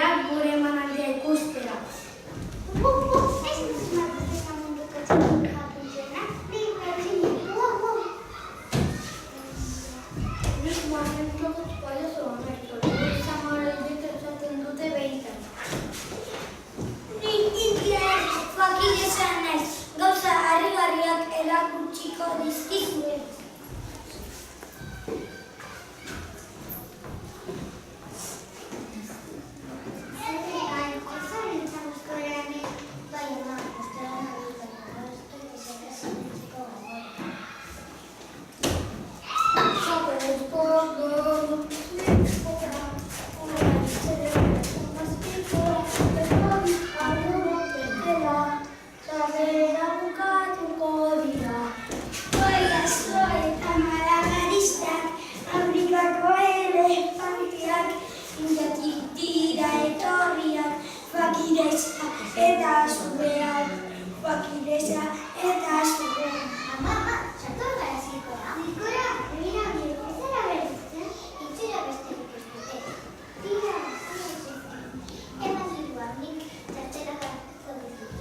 Etorriak gure emanaldia ikustera. Gauza harrigarriak erakutsiko dizkizuet. Eta zubeak, bakideza eta zubeak. Mama, sartu gara zirkora? Zirkora? Egira bide, ez zara berditzen? Itxura besterik ez dute. Tira, eman ziruak, nik txartxera gartuko dut.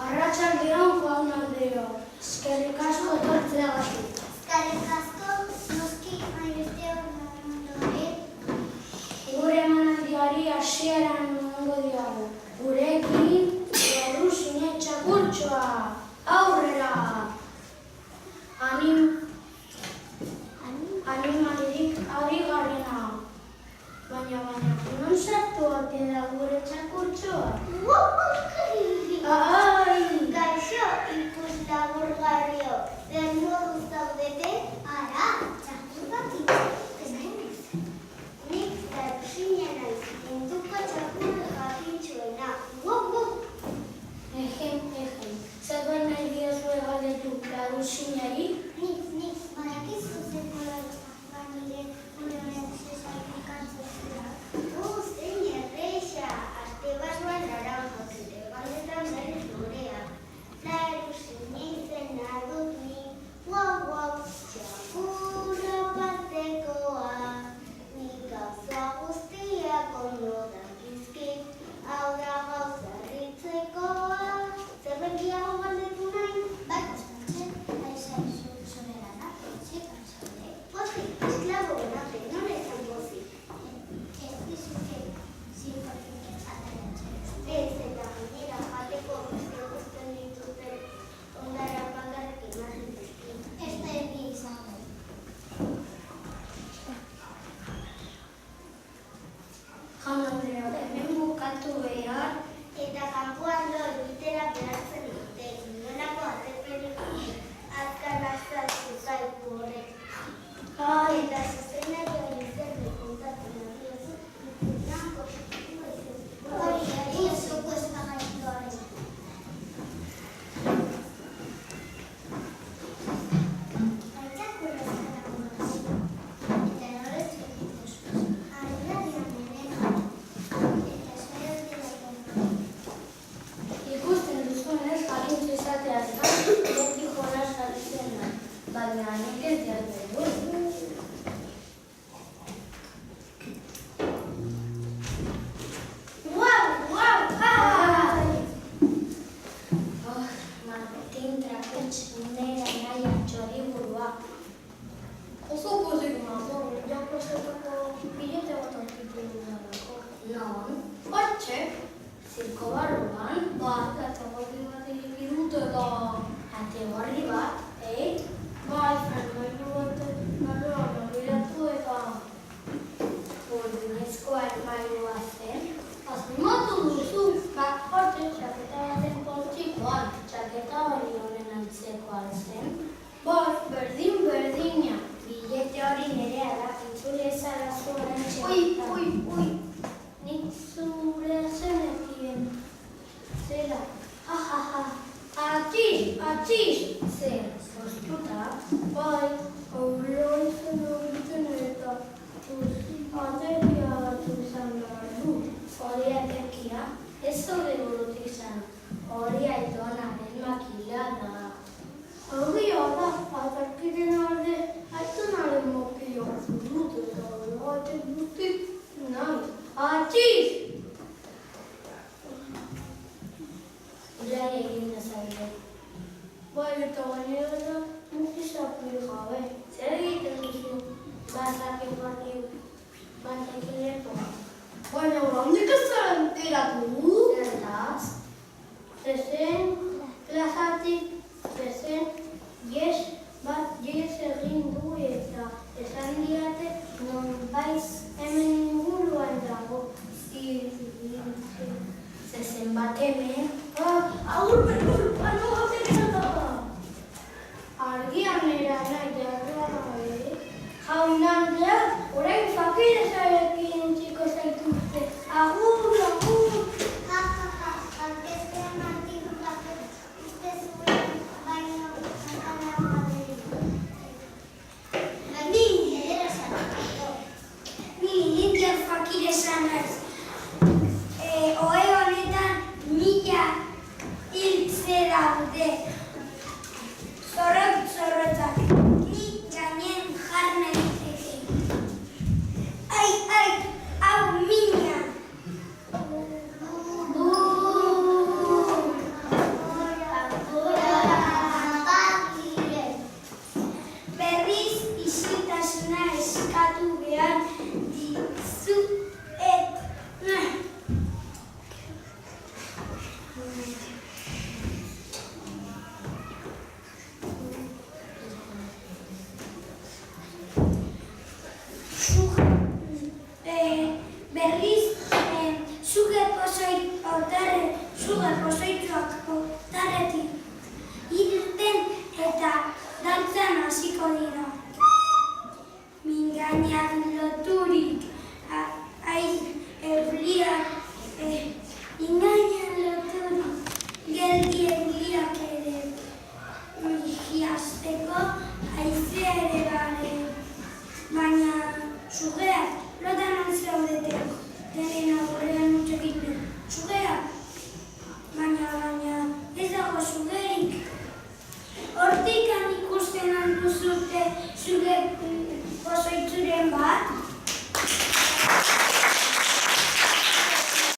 Arratsaldeon jaun-andreok, eskerrik asko etortzeagatik. Eskerrik asko, noski hainbeste ondore. Gure emanaldiari hasiera emango diogu. Gurekin Errusine txakurtxoa. Aurrera! Animalirik harrigarriena. Baina, non sartu ote da gure txakurtxoa? Gaixo, ikus laburgarrio, zer modu zaudete? Ara, txakur bat ikusten. Nik Errusine naiz, munduko txakur jakintsuena. Zer nahi diozue galdetu Errusineri? Nik, badakizu zer mola nire unean zezatik kantzazera. Zein erresa, aste basuan naranja, zure galdetan berriz lorea. La Errusine izena dut ni, txakurra partekoa. Nik gauza guztiak ondo dakizkit, hau da gauza ritzekoa. Zerrenkiago galdetu nahi? Bai, kostatzen, aizaizu zure lana, etxe kantzaude. Pozik, esklabo benate, non ezan pozik? Ez dizuke, zirkotik ateratzen. Ez eta gainera jateko beste guztien dituzten ondara bakarrik ematen dizkin. Ez da erdi izango. Jaun-andreok, hemen bukatu behar. Eta kanpoan lo egitera behartzen dute, inolako ateperik azkar azaltu zaitu horrek. Eta zuzenari hori zer bekuntatzen adiozu, ikutan positibo izan. Hori zuko ez pagaitu horrek. Baitxakurra zara konozio, eta norez egituz. Arra diamonena, eta espero dira. Ikusten duzuenez jakintzu izateaz gain, beti jolas galtzen da. Baina nik ez jartzen dut. Martin Trakets nera naia txoriburua. Oso pozik nago, japrozetako bilete bat aurkitu dudalako. Non? Hortxe, zirko barruan, ategorri bat egin dute da. Ategorri bat, bai, frangailu bat barruan begiratu eta urdinezko armailua zen. Azimatu duzu, hortxe, txaketa baten poltsikoan, txaketa hori honen. altzen? Bost, berdina. Bilete hori nerea da, itzule zara zuen Ui, nik zure zenekien. Zera, ha. Atxiz! Zer, postuta? Bai, aurrera izan egiten eta atekia hartu izan behar du. Hori atekia, ez zure burut izan. Hori aitonaren makila da. Aurria da, atakiden alde, aitonaren mokio. Dut eta horregatik dutik nahi. Atxiz! Irai egin dezaile. Bai, eta gainera da, mukizapil gabe. Zer egiten duzu? Bazaki batekin lepo. Baina, handik ez zara enteratu? Zertaz? Zezen, plazatik, yes egin du eta esan diate nonbait hemen inguruan dago. Zezen bat hemen. Agur, bano gaten da. Argian erana jarra, jaunandea, orain fakidezarekin utziko zaituzte. Agur! Aurkezpean martitutako uste zuen baino zantanean madridu. Ni Edera zanatako. nintzen fakidezan naiz. Ohe honetan mila hiltze daude.